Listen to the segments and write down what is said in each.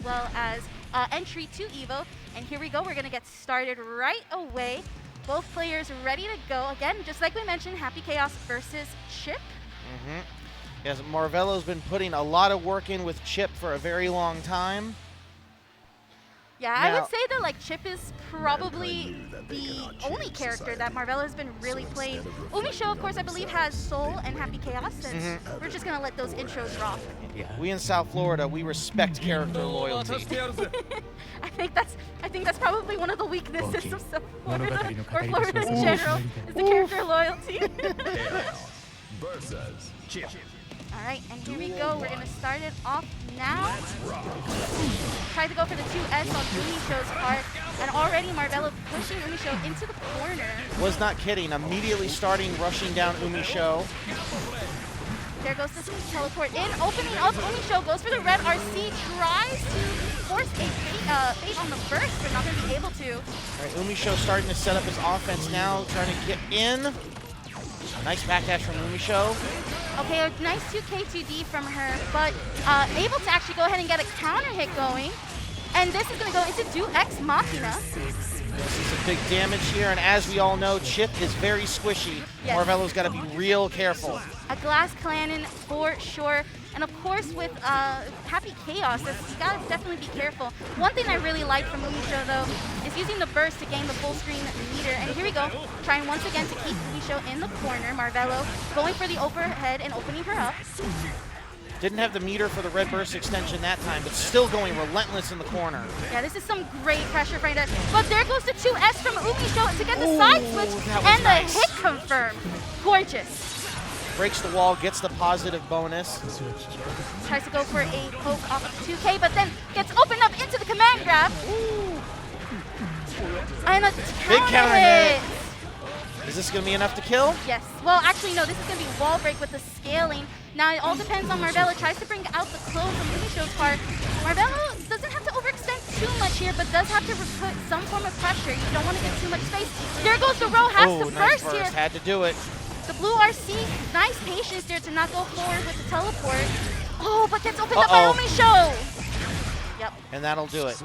well as entry to EVO. And here we go. We're going to get started right away. Both players ready to go. Again, just like we mentioned, Happy Chaos versus Chipp. Yes, Marvelo's been putting a lot of work in with Chipp for a very long time. Yeah, I would say that like Chipp is probably the only character that Marvelo has been really playing. Umisho, of course, I believe has Soul and Happy Chaos, and we're just gonna let those intros rock. Yeah, we in South Florida, we respect character loyalty. I think that's probably one of the weaknesses of South Florida or Florida in general is the character loyalty. Versus Chipp. All right, and here we go. We're gonna start it off now. Tried to go for the 2S on Umisho's part, and already Marvelo pushing Umisho into the corner. Was not kidding. Immediately rushing down Umisho. There goes the teleport in, opening up. Umisho goes for the red RC, tries to force a bait on the burst, but not gonna be able to. All right, Umisho starting to set up his offense now, trying to get in. Nice backdash from Umisho. Okay, a nice 2K2D from her, but able to actually go ahead and get a counter hit going. And this is going to go into Do X Machina. This is some big damage here, and as we all know, Chipp is very squishy. Yes. Marvelo's got to be real careful. A glass cannon for sure. And of course, with Happy Chaos, you gotta definitely be careful. One thing I really like from Umisho, though, is using the burst to gain the full screen meter. And here we go, trying once again to keep Umisho in the corner. Marvelo going for the overhead and opening her up. Didn't have the meter for the red burst extension that time, but still going relentless in the corner. Yeah, this is some great pressure right there. But there goes the 2S from Umisho to get the side switch and the hit confirmed. Gorgeous. Breaks the wall, gets the positive bonus. Tries to go for a poke off of 2K, but then gets opened up into the command grab. Ooh. And a big counter hit. hit. Is this going to be enough to kill? Yes. Well, actually, no. This is going to be wall break with the scaling. Now, it all depends on Marvelo. Tries to bring out the close from Umisho's part. Marvelo doesn't have to overextend too much here, but does have to put some form of pressure. You don't want to get too much space. There goes the row. Has to nice burst here. Had to do it. The blue RC, nice patience there to not go forward with the teleport. Oh, but gets opened up by Umisho. Yep. And that'll do it.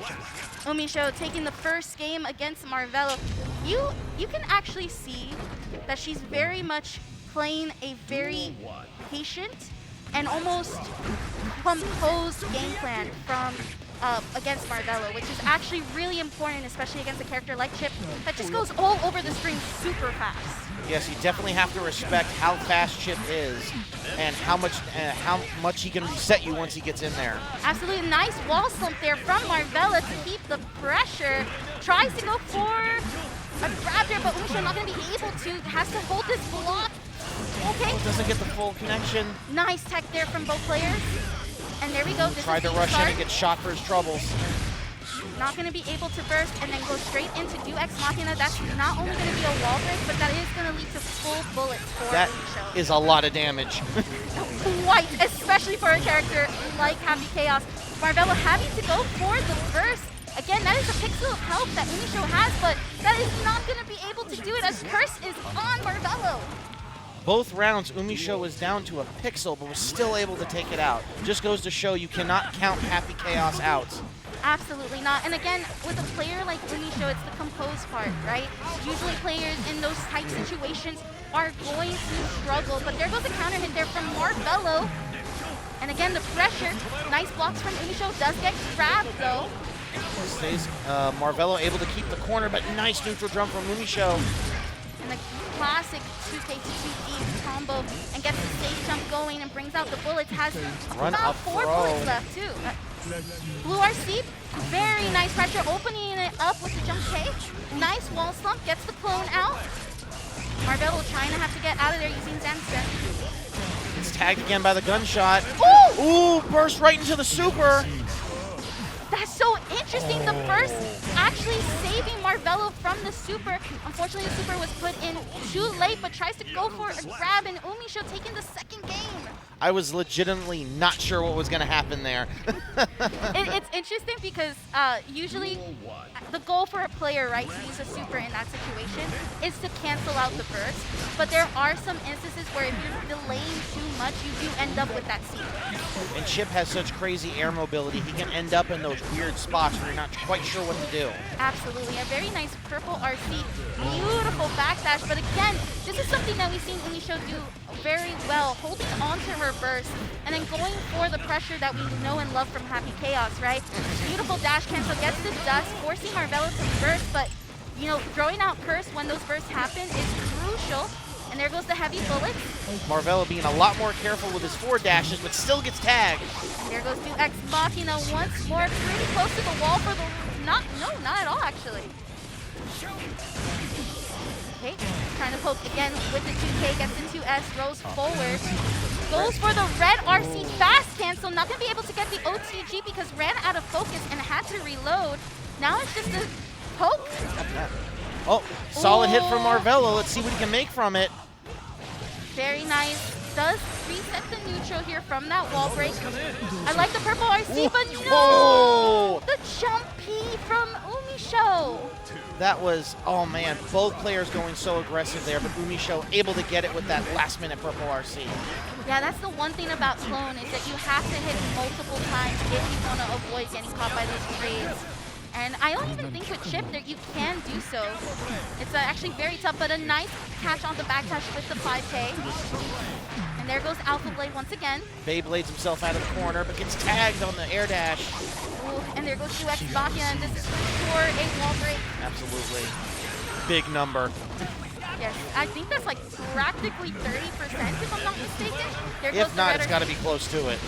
Umisho taking the first game against Marvelo. You can actually see that she's very much playing a very patient and almost composed game plan from against Marvelo, which is actually really important, especially against a character like Chipp that just goes all over the screen super fast. Yes, you definitely have to respect how fast Chipp is and how much he can reset you once he gets in there. Absolutely nice wall slump there from Marvelo to keep the pressure. Tries to go for a grab there, but Umisho not going to be able to. Has to hold this block. Okay. Doesn't get the full connection. Nice tech there from both players. And there we go. This Tried to rush in and get shot for his troubles. Not going to be able to burst and then go straight into Do X Machina. That's not only going to be a wall break, but that is going to lead to full bullets for That Umisho. is a lot of damage. Quite, especially for a character like Happy Chaos. Marvelo having to go for the burst. Again, that is a pixel of health that Umisho has, but that is not going to be able to do it as Curse is on Marvelo. Both rounds, Umisho was down to a pixel, but was still able to take it out. Just goes to show you cannot count Happy Chaos out. Absolutely not. And again, with a player like Umisho, it's the composed part, right? Usually players in those type situations are going to struggle, but there goes a counter hit there from Marvelo. And again, the pressure, nice blocks from Umisho, does get grabbed though. Stays Marvelo able to keep the corner, but nice neutral jump from Umisho. And the classic 2K to 2E combo, and gets the safe jump going and brings out the bullets. Has about 4 bullets left too. Blue RC, very nice pressure, opening it up with the jump K. Nice wall slump, gets the clone out. Marvelo trying to have to get out of there using Zensen. It's tagged again by the gunshot. Ooh! Ooh, burst right into the super. That's so interesting. The burst actually saving Marvelo from the super. Unfortunately, the super was put in too late, but tries to go for a grab, and Umisho taking the second game. I was legitimately not sure what was going to happen there. It's interesting because usually the goal for a player, right, to use a super in that situation is to cancel out the burst. But there are some instances where if you're delaying too much, you do end up with that sequence. And Chipp has such crazy air mobility, he can end up in those weird spots where you're not quite sure what to do. Absolutely. A very nice purple RC. Beautiful backdash. But again, this is something that we've seen Umisho do very well, holding on to her burst and then going for the pressure that we know and love from Happy Chaos, right? Beautiful dash cancel, gets the dust, forcing Marvelo to burst, but you know, throwing out Curse when those bursts happen is crucial. And there goes the heavy bullets. Marvelo being a lot more careful with his forward dashes, but still gets tagged. And there goes to Ex Machina once more, pretty close to the wall for the... not at all, actually. Okay, trying to poke again with the 2K, gets into S, rolls forward. Goes for the red RC fast cancel, not going to be able to get the OTG because ran out of focus and had to reload. Now it's just a poke. Oh, solid hit from Marvelo. Let's see what he can make from it. Very nice. Does reset the neutral here from that wall break. I like the purple RC, but no! The jump P from Umisho. That was, oh man, both players going so aggressive there, but Umisho able to get it with that last minute purple RC. Yeah, that's the one thing about Clone is that you have to hit multiple times if you want to avoid getting caught by those trades. And I don't even think with Chipp that you can do so. It's actually very tough, but a nice catch on the backdash with the 5K. And there goes Alpha Blade once again. Beyblades himself out of the corner, but gets tagged on the air dash. Ooh, and there goes 2X Machina, and this is for a wall break. Absolutely. Big number. Yes, I think that's like practically 30% if I'm not mistaken. There goes If not, it's got to be close to it.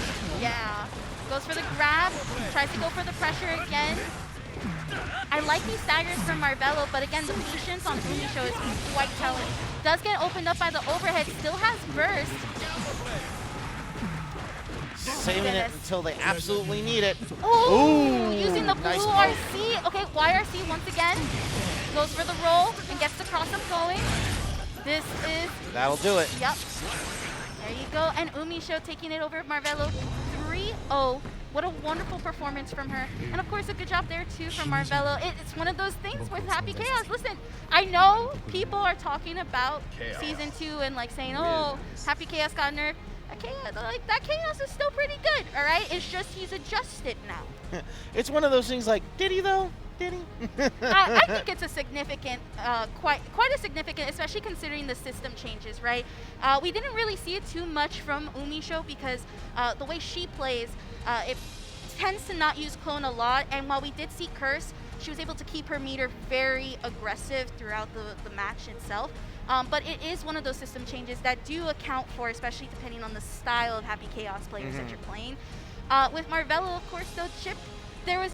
Yeah. Goes for the grab, tries to go for the pressure again. I like these staggers from Marvelo, but again, the patience on Umisho is quite telling. Does get opened up by the overhead, still has burst. Saving it until they absolutely need it. Ooh, using the blue nice RC. Okay, YRC once again. Goes for the roll and gets the cross-up going. This is... That'll do it. Yep. There you go. And Umisho taking it over Marvelo 3-0. What a wonderful performance from her. And of course, a good job there too from Marvelo. It's one of those things with Happy Chaos. Listen, I know people are talking about Season 2 and like saying, oh, Happy Chaos got nerfed. Like, that Chaos is still pretty good, all right? It's just he's adjusted now. It's one of those things like, did he though? Did he? I think it's a significant, quite a significant, especially considering the system changes, right? We didn't really see it too much from Umisho because the way she plays, it tends to not use clone a lot, and while we did see Curse, she was able to keep her meter very aggressive throughout the match itself. But it is one of those system changes that do account for, especially depending on the style of Happy Chaos players that you're playing. With Marvelo, of course, though, Chipp, there was